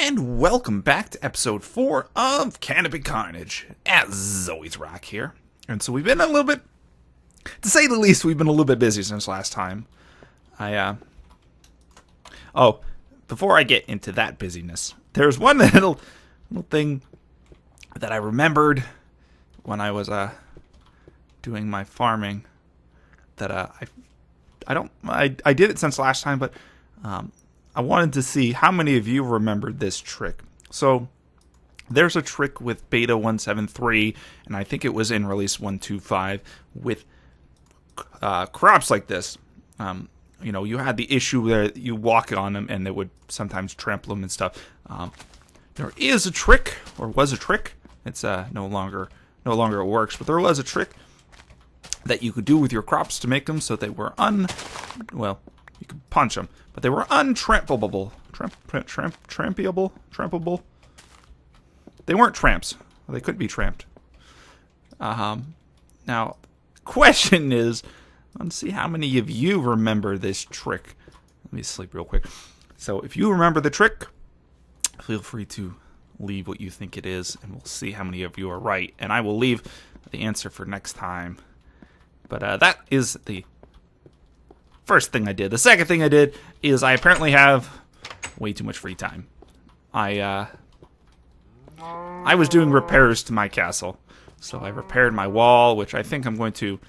and welcome back to episode 4 of Canopy Carnage. As always, Rock here. And so we've been a little bit, to say the least, we've been a little bit busy since last time. Oh, before I get into that busyness, there's one little thing that I remembered when I was doing my farming that I did it since last time, but I wanted to see how many of you remembered this trick. So there's a trick with beta 173, and I think it was in release 125 with crops like this. You know, you had the issue where you walk on them and they would sometimes trample them and stuff. There is a trick, or was a trick. It's no longer it works, but there was a trick that you could do with your crops to make them so they were well, you could punch them, but they were untrampable. Trampable. They weren't tramps. They couldn't be tramped. Now, question is, let's see how many of you remember this trick. Let me sleep real quick. So, if you remember the trick, feel free to leave what you think it is, and we'll see how many of you are right. And I will leave the answer for next time. But that is the first thing I did. The second thing I did is I apparently have way too much free time. I was doing repairs to my castle. So I repaired my wall, which I think I'm going to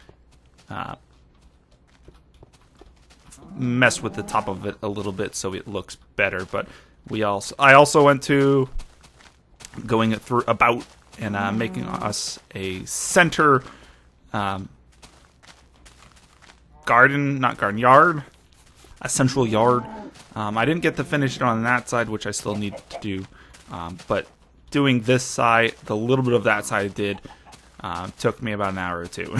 mess with the top of it a little bit so it looks better. But I also went to going through about and making us a center yard, a central yard. I didn't get to finish it on that side, which I still need to do. But doing this side, the little bit of that side I did, took me about an hour or two.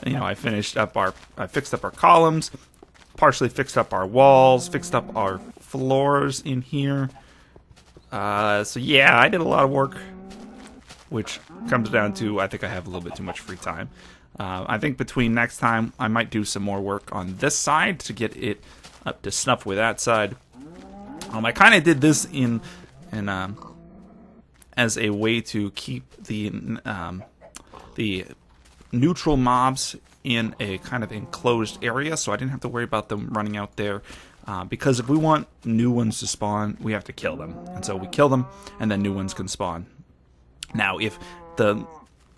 You know, I fixed up our columns, partially fixed up our walls, fixed up our floors in here. So yeah, I did a lot of work, which comes down to I think I have a little bit too much free time. I think between next time, I might do some more work on this side to get it up to snuff with that side. I kind of did this in as a way to keep the neutral mobs in a kind of enclosed area, so I didn't have to worry about them running out there. Because if we want new ones to spawn, we have to kill them, and so we kill them, and then new ones can spawn. Now, if the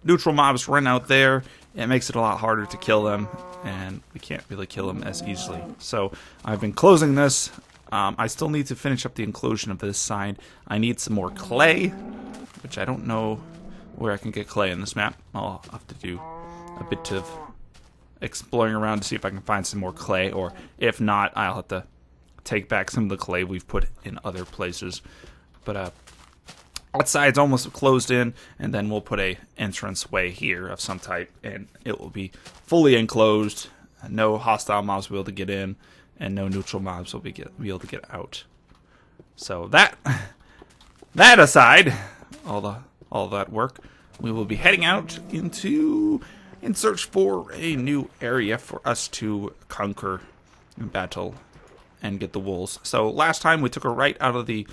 neutral mobs run out there, it makes it a lot harder to kill them, and we can't really kill them as easily. So I've been closing this. I still need to finish up the enclosure of this side. I need some more clay, which I don't know where I can get clay in this map. I'll have to do a bit of exploring around to see if I can find some more clay, or if not, I'll have to take back some of the clay we've put in other places. But that side's almost closed in, and then we'll put a entrance way here of some type, and it will be fully enclosed. No hostile mobs will be able to get in, and no neutral mobs will be able to get out. So that aside, all that work, we will be heading out in search for a new area for us to conquer and battle and get the wolves. So last time we took a right out of the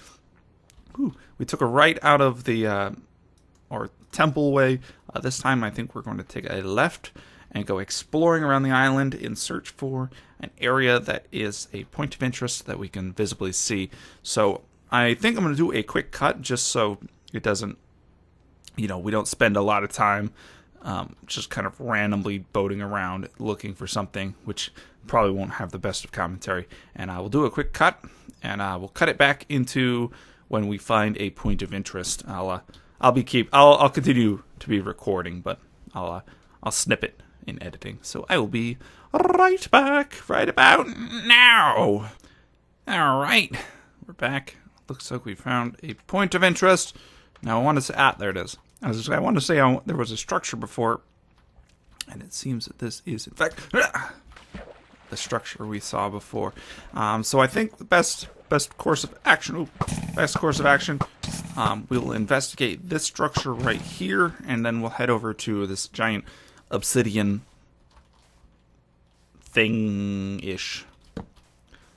or temple way. This time I think we're going to take a left and go exploring around the island in search for an area that is a point of interest that we can visibly see. So I think I'm going to do a quick cut just so it doesn't, we don't spend a lot of time just kind of randomly boating around looking for something, which probably won't have the best of commentary. And I will do a quick cut, and we'll cut it back into when we find a point of interest. I'll continue to be recording, but I'll snip it in editing. So I will be right back right about now. All right, we're back. Looks like we found a point of interest. Now I want to say, there it is. I want to say there was a structure before, and it seems that this is in fact the structure we saw before. So I think the best course of action. We'll investigate this structure right here, and then we'll head over to this giant obsidian thing-ish.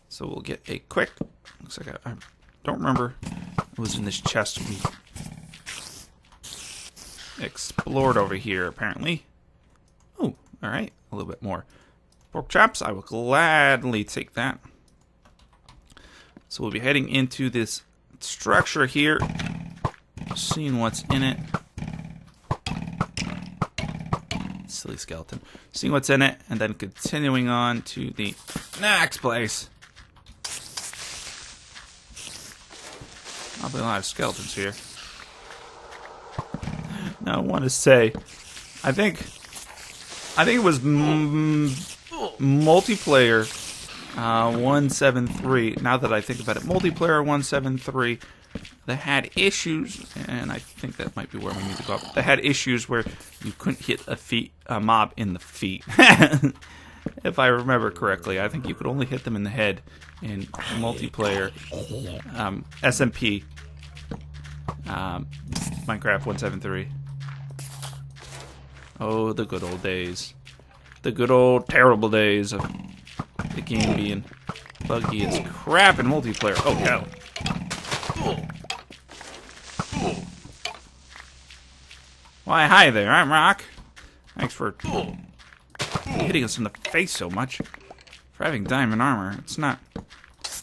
So we'll get a quick. Looks like I don't remember was in this chest we explored over here, apparently. Oh, alright. A little bit more pork chops. I will gladly take that. So we'll be heading into this structure here, seeing what's in it. Silly skeleton. Seeing what's in it, and then continuing on to the next place. I'll be a lot of skeletons here. Now I want to say, I think it was multiplayer 173. Now that I think about it, multiplayer 173. They had issues, and I think that might be where we need to go up. They had issues where you couldn't hit a mob in the feet. If I remember correctly, I think you could only hit them in the head in multiplayer SMP Minecraft 173. Oh, the good old days. The good old terrible days of the game being buggy as crap in multiplayer. Oh, hell. Why, hi there, I'm Rock. Thanks for hitting us in the face so much. For having diamond armor, it's not,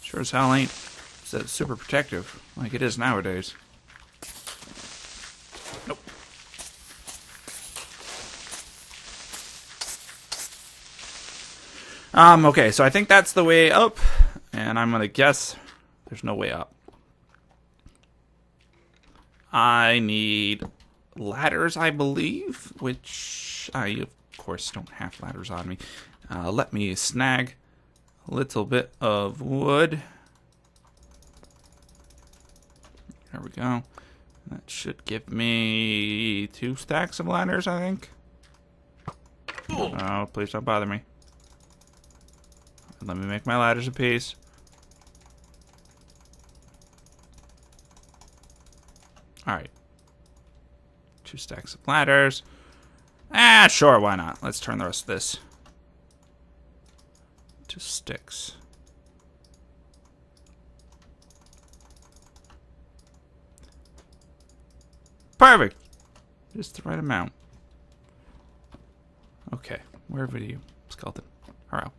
sure as hell ain't super protective like it is nowadays. Nope. Okay, so I think that's the way up, and I'm gonna guess there's no way up. I need ladders, I believe, which I, of course, don't have ladders on me. Let me snag a little bit of wood. There we go. That should give me 2 stacks of ladders, I think. Oh, please don't bother me. Let me make my ladders a piece. Alright. 2 stacks of ladders. Ah, sure, why not? Let's turn the rest of this to sticks. Perfect! Just the right amount. Okay, where are you, skeleton? Alright.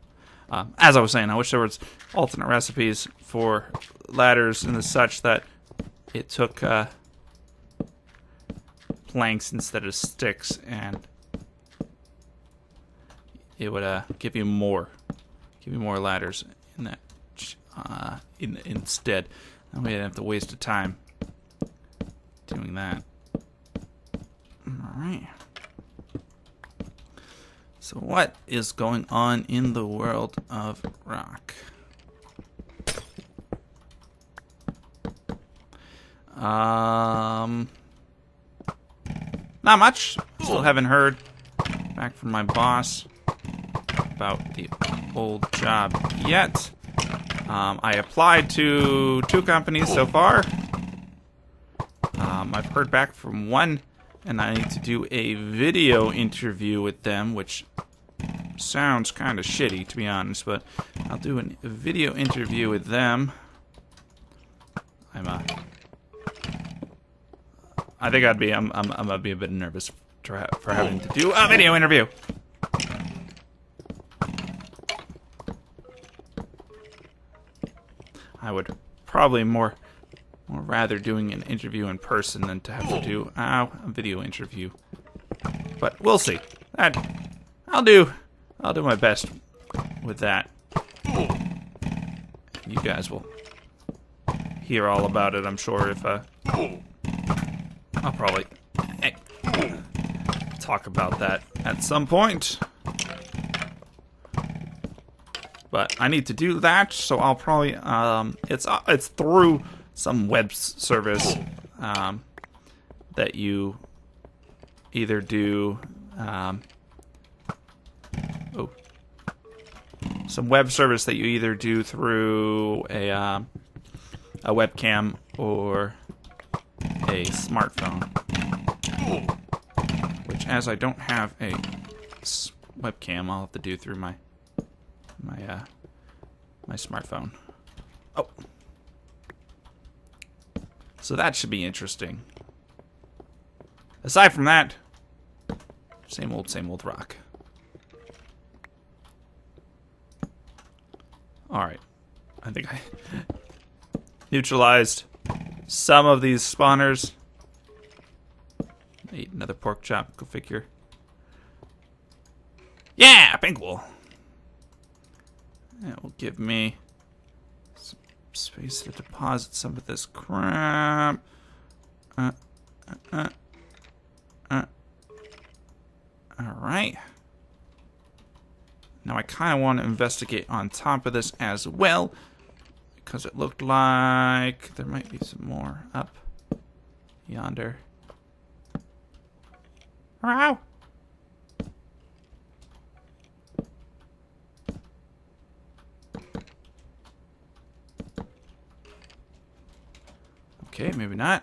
As I was saying, I wish there was alternate recipes for ladders and the such that it took planks instead of sticks, and it would give you more ladders in that instead. And we didn't have to waste the time doing that. All right. So what is going on in the world of rock? Not much. Still haven't heard back from my boss about the old job yet. I applied to 2 companies so far. I've heard back from one, and I need to do a video interview with them, which sounds kind of shitty, to be honest, but I'll do a video interview with them. I think I'm gonna be a bit nervous for having to do a video interview. I would probably more rather doing an interview in person than to have to do a video interview. But we'll see. I'll do my best with that. You guys will hear all about it, I'm sure, if I'll probably talk about that at some point. But I need to do that, so I'll probably it's through some web service that you either do some web service that you either do through a webcam or a smartphone. Which, as I don't have a webcam, I'll have to do through my smartphone. Oh. So that should be interesting. Aside from that, same old rock. Alright. I think I neutralized some of these spawners. Eat another pork chop, go figure. Yeah, pink wool. That will give me some space to deposit some of this crap. Alright. Now I kind of want to investigate on top of this as well, because it looked like there might be some more up yonder. Ow! Okay, maybe not.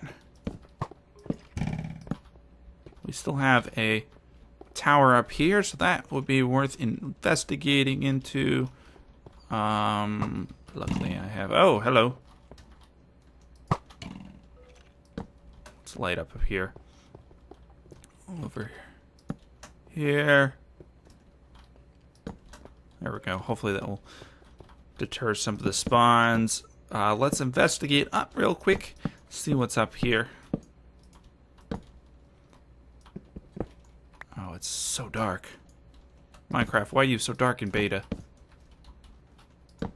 We still have a tower up here, so that would be worth investigating into. Luckily I have... Oh, hello. Let's light up here. Over here. There we go. Hopefully that will deter some of the spawns. Let's investigate up real quick. See what's up here. Oh, it's so dark. Minecraft, why are you so dark in beta? Do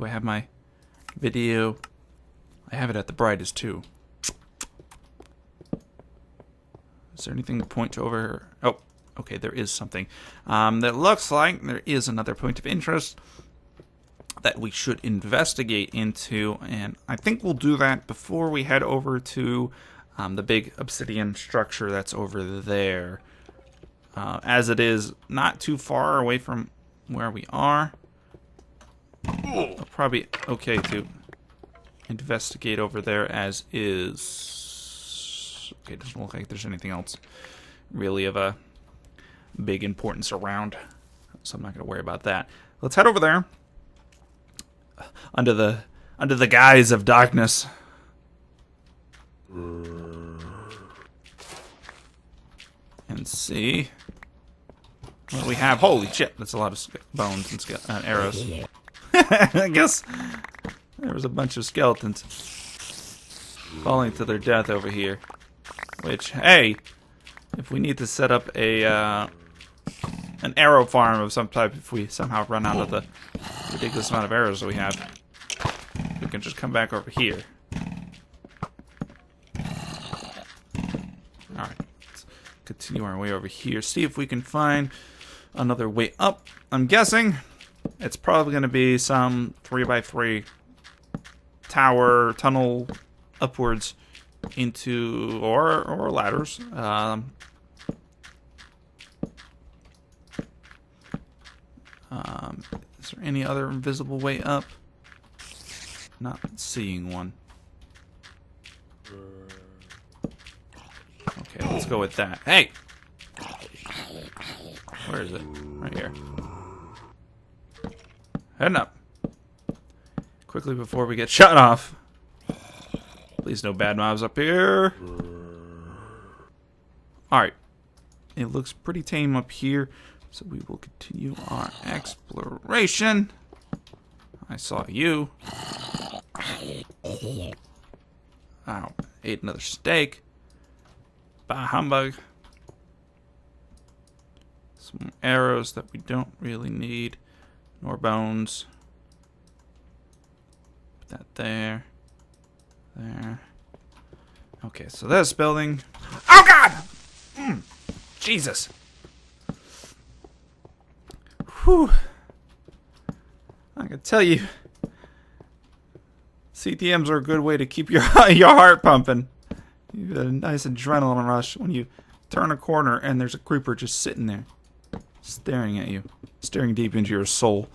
I have my video? I have it at the brightest too. Is there anything to point to over here? Oh, okay, there is something. That looks like there is another point of interest that we should investigate into, and I think we'll do that before we head over to the big obsidian structure that's over there. As it is not too far away from where we are. Probably okay to investigate over there as is. Okay, doesn't look like there's anything else really of a big importance around, so I'm not going to worry about that. Let's head over there under the guise of darkness. And see what we have. Holy shit, that's a lot of bones and arrows. I guess there was a bunch of skeletons falling to their death over here. Which, hey, if we need to set up a an arrow farm of some type, if we somehow run out of the ridiculous amount of arrows that we have, we can just come back over here. Alright, let's continue our way over here. See if we can find another way up. I'm guessing it's probably going to be some 3x3 tower tunnel upwards into or ladders. Is there any other invisible way up? Not seeing one. Okay, let's go with that. Hey! Where is it? Right here. Heading up. Quickly before we get shut off. Please no bad mobs up here. Alright. It looks pretty tame up here, so we will continue our exploration. I saw you. Ow. Ate another steak. Bah humbug. Some arrows that we don't really need. Nor bones. Put that there. There. Okay, so this building. Oh God! Jesus. Whew. I can tell you, CTMs are a good way to keep your heart pumping. You get a nice adrenaline rush when you turn a corner and there's a creeper just sitting there, staring at you, staring deep into your soul.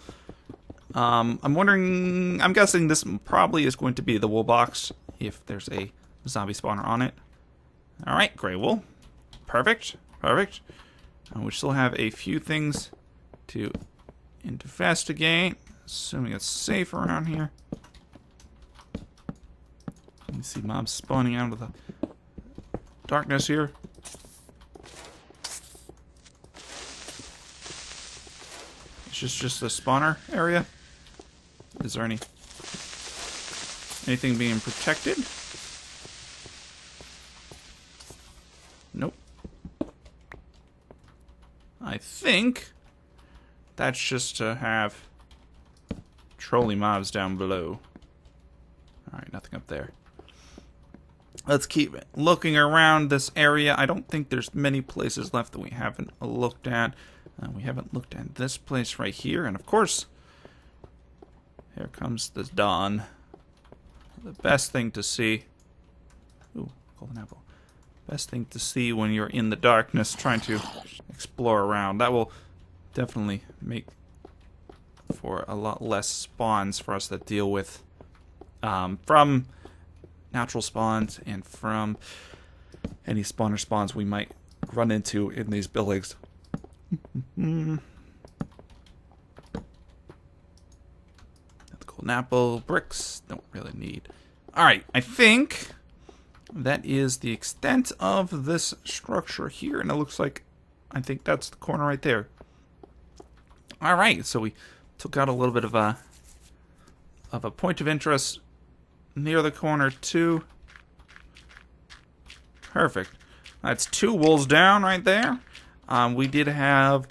I'm wondering, I'm guessing this probably is going to be the wool box if there's a zombie spawner on it. Alright, gray wool. Perfect, perfect. We still have a few things to investigate, assuming it's safe around here. You see mobs spawning out of the darkness here. It's just the spawner area. Is there anything being protected? Nope. I think that's just to have trolley mobs down below. Alright, nothing up there. Let's keep looking around this area. I don't think there's many places left that we haven't looked at. We haven't looked at this place right here. And of course, here comes the dawn. The best thing to see. Ooh, golden apple. Best thing to see when you're in the darkness trying to explore around. That will definitely make for a lot less spawns for us to deal with. From natural spawns and from any spawner spawns we might run into in these buildings. The golden apple, bricks, don't really need. Alright, I think that is the extent of this structure here, and it looks like, I think that's the corner right there. Alright, so we took out a little bit of a point of interest near the corner too. Perfect. That's 2 wolves down right there. We did have,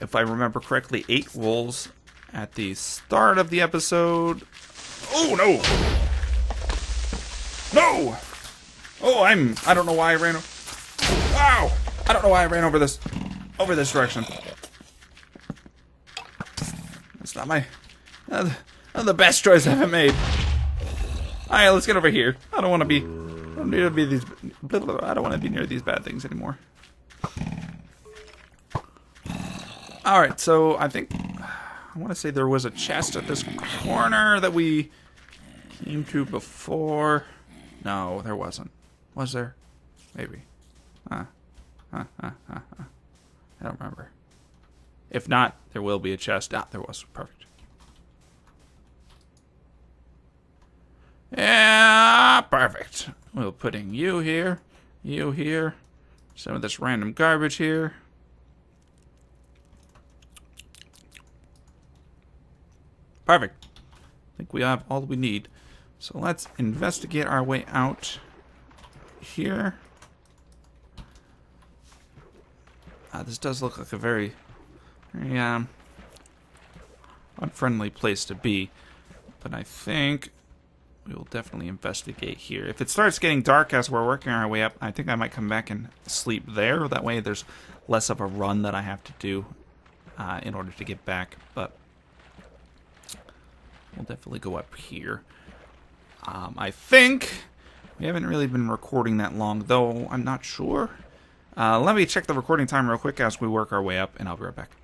if I remember correctly, 8 wolves at the start of the episode. Oh no! No! Oh, I don't know why I ran. Ow! I don't know why I ran over this direction. It's not my the best choice I have made. Alright, let's get over here. I don't want to be. I don't need to be these. I don't want to be near these bad things anymore. Alright, so I think I want to say there was a chest at this corner that we came to before. No, there wasn't. Was there? Maybe. I don't remember. If not, there will be a chest. Ah, there was. Perfect. Yeah, perfect. We're putting you here, some of this random garbage here. Perfect. I think we have all we need. So let's investigate our way out here. This does look like a very unfriendly place to be. But I think we will definitely investigate here. If it starts getting dark as we're working our way up, I think I might come back and sleep there. That way there's less of a run that I have to do in order to get back. But we'll definitely go up here. I think we haven't really been recording that long, though I'm not sure. Let me check the recording time real quick as we work our way up, and I'll be right back.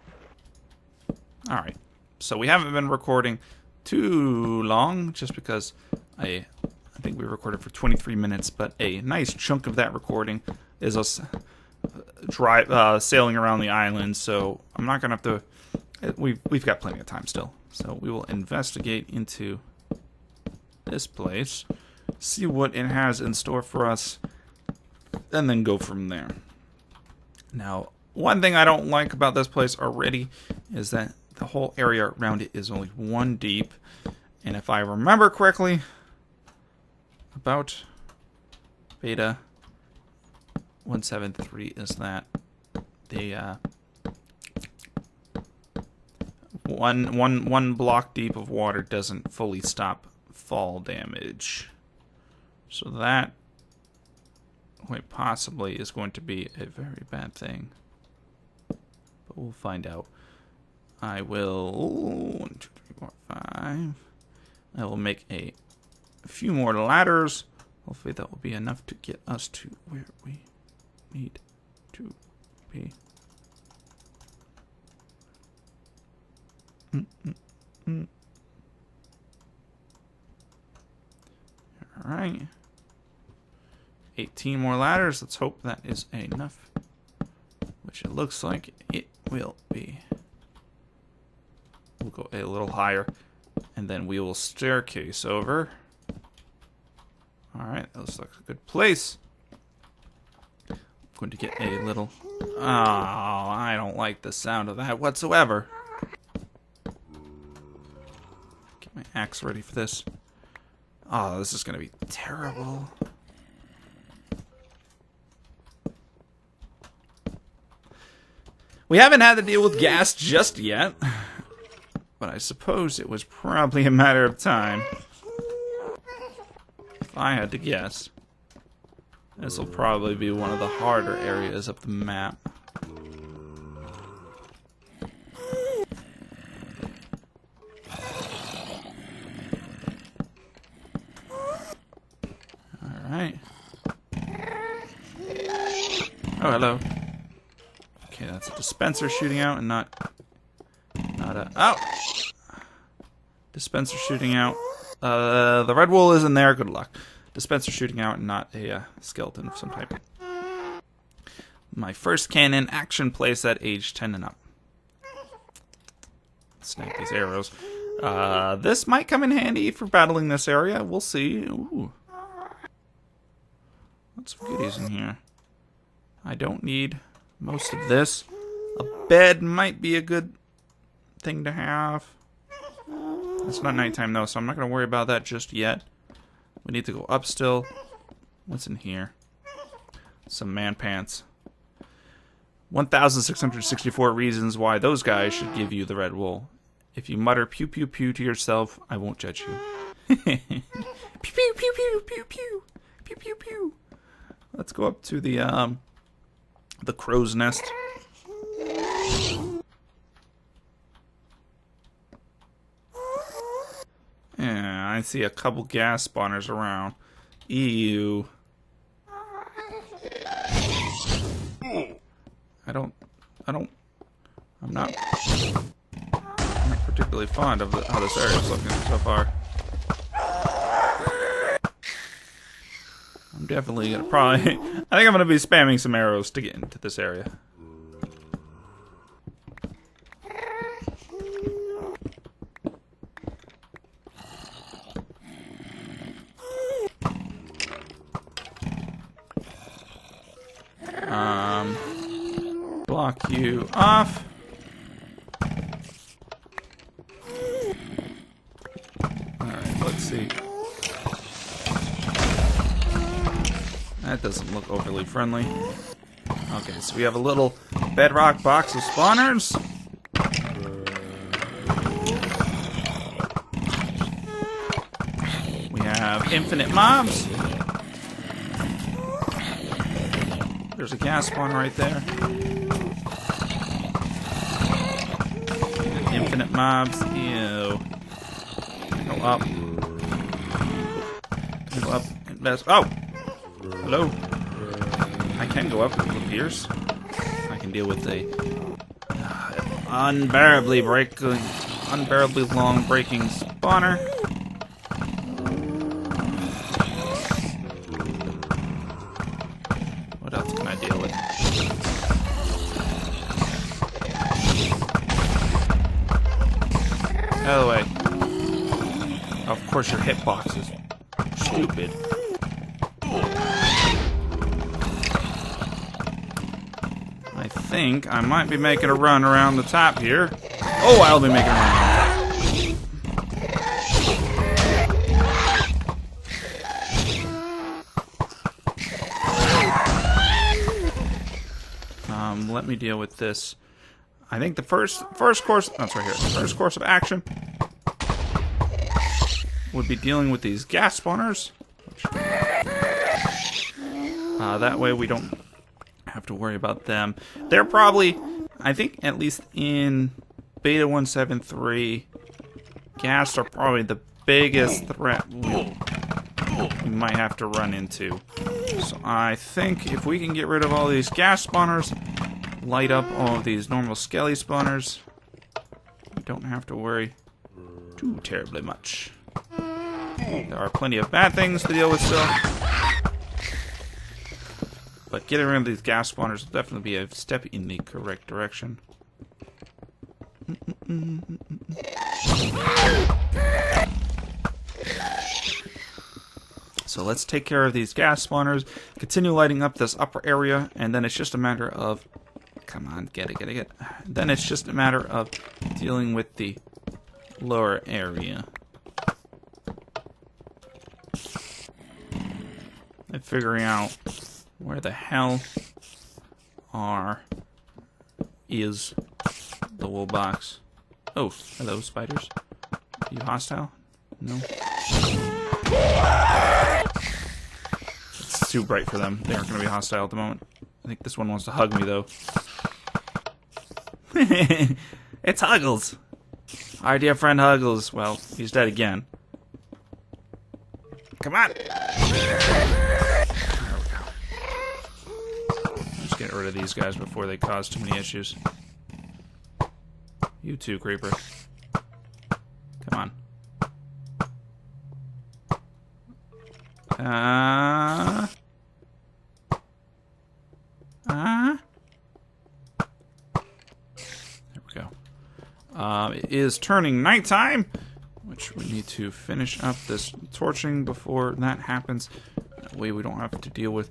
Alright, so we haven't been recording too long, just because I think we recorded for 23 minutes, but a nice chunk of that recording is us sailing around the island, so I'm not going to have to... We've got plenty of time still. So we will investigate into this place, see what it has in store for us, and then go from there. Now, one thing I don't like about this place already is that the whole area around it is only 1 deep. And if I remember correctly, about beta 1.7.3 is that the one block deep of water doesn't fully stop fall damage. So that quite possibly is going to be a very bad thing. But we'll find out. I will 1, 2, 3, 4, 5. I will make a few more ladders. Hopefully that will be enough to get us to where we need to be. Alright. 18 more ladders. Let's hope that is enough. Which it looks like it will be. We'll go a little higher. And then we will staircase over. Alright, that looks like a good place. I'm going to get a little... Oh, I don't like the sound of that whatsoever. Get my axe ready for this. Oh, this is going to be terrible. We haven't had to deal with gas just yet. But I suppose it was probably a matter of time. If I had to guess. This will probably be one of the harder areas of the map. Alright. Oh, hello. Okay, that's a dispenser shooting out and not a... Oh! Dispenser shooting out. The red wool isn't there. Good luck. Dispenser shooting out and not a skeleton of some type. My first cannon action playset age 10 and up. Snag these arrows. This might come in handy for battling this area. We'll see. Ooh. Lots of goodies in here. I don't need most of this. A bed might be a good thing to have. It's not nighttime though, so I'm not going to worry about that just yet. We need to go up still. What's in here? Some man pants. 1,664 reasons why those guys should give you the red wool. If you mutter pew pew pew to yourself, I won't judge you. Pew pew pew pew pew pew pew pew pew. Let's go up to the crow's nest. Yeah, I see a couple gas spawners around. Ew. I'm not particularly fond of how this area is looking so far. I'm definitely gonna I think I'm gonna be spamming some arrows to get into this area. Block you off. Alright, let's see. That doesn't look overly friendly. Okay, so we have a little bedrock box of spawners. We have infinite mobs. There's a gas spawn right there. Infinite mobs. Ew. Go up. Go up. Invest. Oh! Hello. I can go up, it appears. I can deal with a unbearably long breaking spawner. What else can I deal with? Out of the way. Of course your hitbox is stupid. I think I might be making a run around the top here. Oh, I'll be making a run around the top. Let me deal with this. I think the first course, that's right here. The first course of action would be dealing with these gas spawners. That way we don't have to worry about them. They're probably, I think, at least in Beta 1.7.3, gas are probably the biggest threat we might have to run into. So I think if we can get rid of all these gas spawners, light up all of these normal skelly spawners, we don't have to worry too terribly much. There are plenty of bad things to deal with still. But getting rid of these gas spawners will definitely be a step in the correct direction. So let's take care of these gas spawners, continue lighting up this upper area, and then it's just a matter of... Come on, get it. Then it's just a matter of dealing with the lower area. And figuring out where the hell is the wool box. Oh, hello, spiders. Are you hostile? No? It's too bright for them. They aren't going to be hostile at the moment. I think this one wants to hug me, though. It's Huggles! Our dear friend Huggles. Well, he's dead again. Come on! There we go. Just get rid of these guys before they cause too many issues. You too, creeper. Come on. There we go. It is turning nighttime, which we need to finish up this torching before that happens. That way we don't have to deal with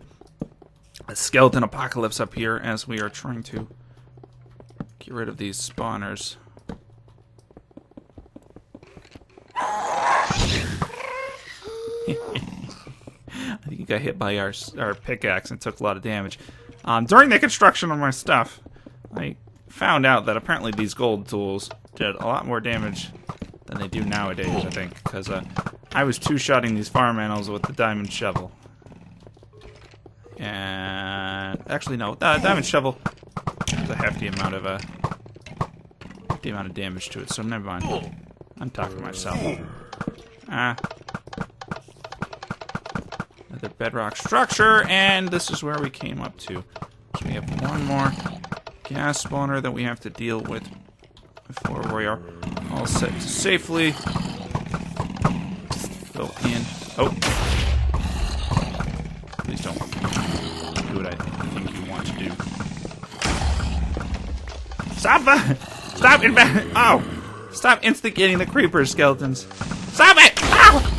a skeleton apocalypse up here as we are trying to get rid of these spawners. I think he got hit by our pickaxe and took a lot of damage. During the construction of my stuff, I found out that apparently these gold tools did a lot more damage than they do nowadays, I think, because I was two-shotting these farm animals with the diamond shovel. And actually, no, the diamond shovel has a hefty amount of damage to it, so never mind. I'm talking to myself. Another bedrock structure, and this is where we came up to. So we have one more gas spawner that we have to deal with before we are all set to safely go in. Oh! Please don't do what I think you want to do. Stop! Stop it! Oh! Stop instigating the creeper skeletons. Stop it! Ow!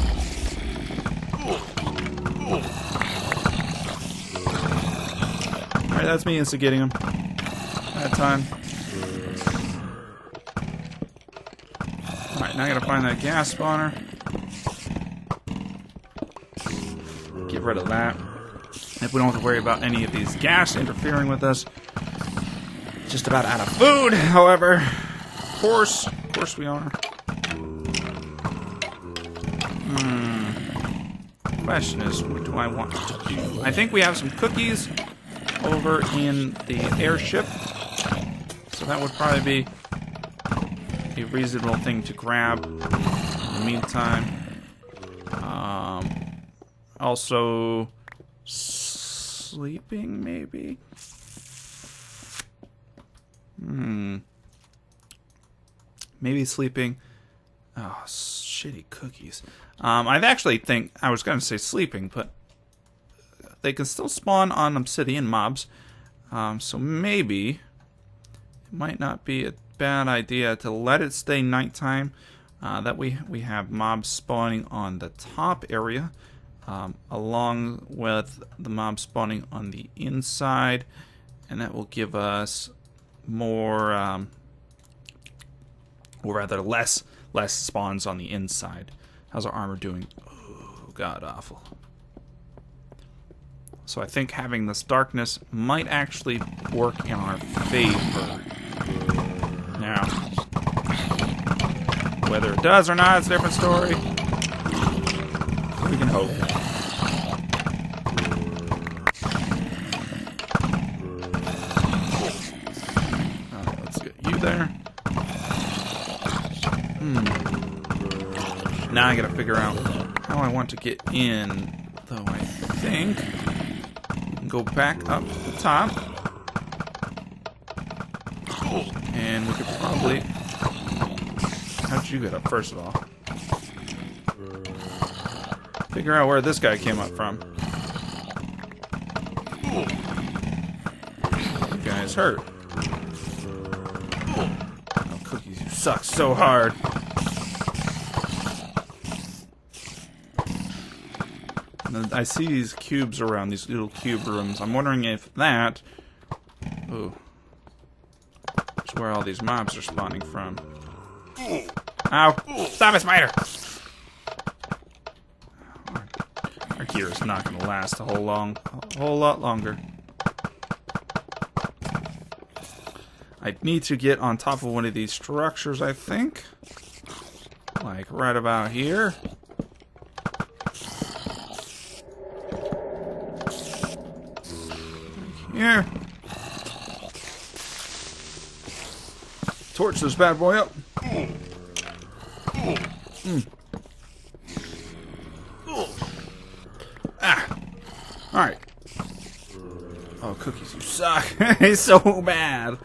Alright, that's me instigating them. That time. Alright, now I gotta find that gas spawner. Get rid of that. If we don't have to worry about any of these gas interfering with us. Just about out of food, however. Of course we are. Question is, what do I want to do? I think we have some cookies over in the airship, so that would probably be a reasonable thing to grab in the meantime. Also, sleeping maybe? Maybe sleeping. Oh, shitty cookies. I actually think I was going to say sleeping, but they can still spawn on obsidian mobs. So maybe it might not be a bad idea to let it stay nighttime. That we have mobs spawning on the top area, along with the mobs spawning on the inside, and that will give us more, or rather less spawns on the inside. How's our armor doing? Oh, god awful. So I think having this darkness might actually work in our favor. Now, whether it does or not, it's a different story. We can hope. Alright, let's get you there. Now I gotta figure out how I want to get in, though I think we can go back up to the top. And we could probably... How'd you get up, first of all? Figure out where this guy came up from. You guy's hurt. Oh, cookies, you suck so hard. And I see these cubes around, these little cube rooms. I'm wondering if that... Ooh. Is where all these mobs are spawning from. Ow! Stop it, spider! Our gear is not going to last a whole lot longer. I need to get on top of one of these structures, I think. Like right about here. Here. Torch this bad boy up. Ah. Alright. Oh, cookies, you suck. It's so bad.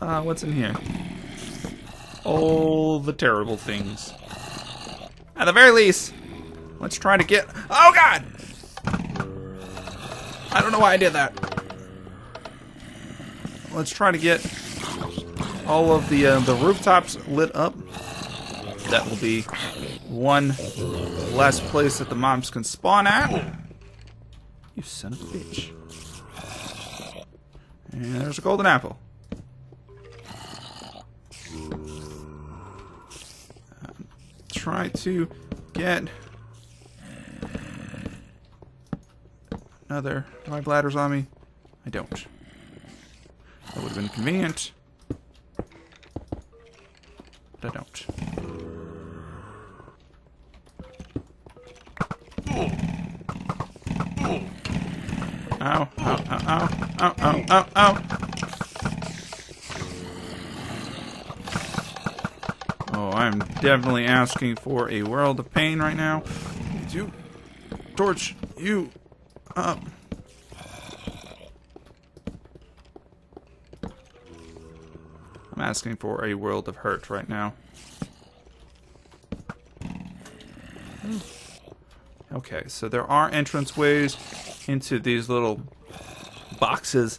What's in here? All the terrible things. At the very least, let's try to get... Oh, God! I don't know why I did that. Let's try to get all of the rooftops lit up. That will be one less place that the mobs can spawn at. You son of a bitch. And there's a golden apple. Try to get another... Do I have ladders on me? I don't. That would have been convenient. But I don't. Ow, ow, ow, ow, ow, ow, ow, ow. Oh, I'm definitely asking for a world of pain right now. You torch you up. I'm asking for a world of hurt right now. Okay, so there are entranceways into these little boxes.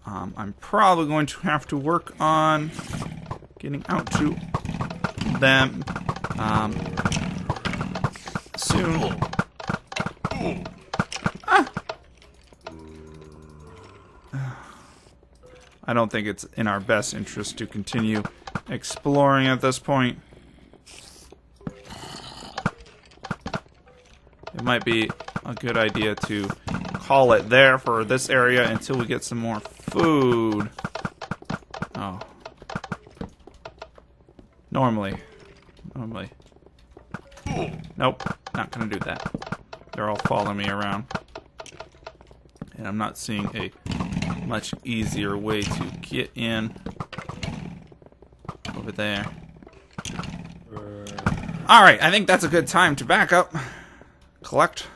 I'm probably going to have to work on getting out to them soon. I don't think it's in our best interest to continue exploring at this point. It might be a good idea to call it there for this area until we get some more food. Oh. Normally. Nope, not gonna do that. They're all following me around. And I'm not seeing a much easier way to get in over there. Alright, I think that's a good time to back up. Collect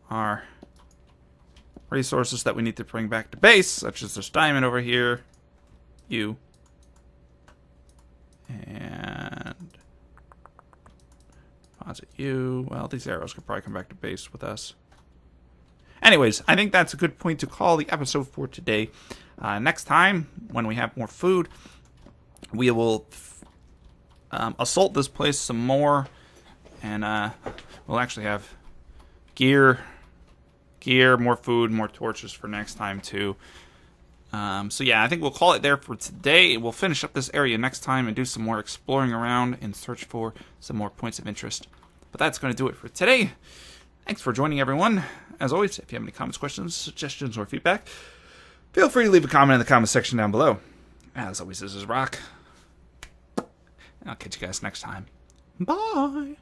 our resources that we need to bring back to base, such as this diamond over here. You. And deposit you. Well, these arrows could probably come back to base with us. Anyways, I think that's a good point to call the episode for today. Next time, when we have more food, we will assault this place some more. And we'll actually have gear, more food, more torches for next time too. So yeah, I think we'll call it there for today. We'll finish up this area next time and do some more exploring around in search for some more points of interest. But that's going to do it for today. Thanks for joining, everyone. As always, if you have any comments, questions, suggestions, or feedback, feel free to leave a comment in the comment section down below. As always, this is Rock. I'll catch you guys next time. Bye!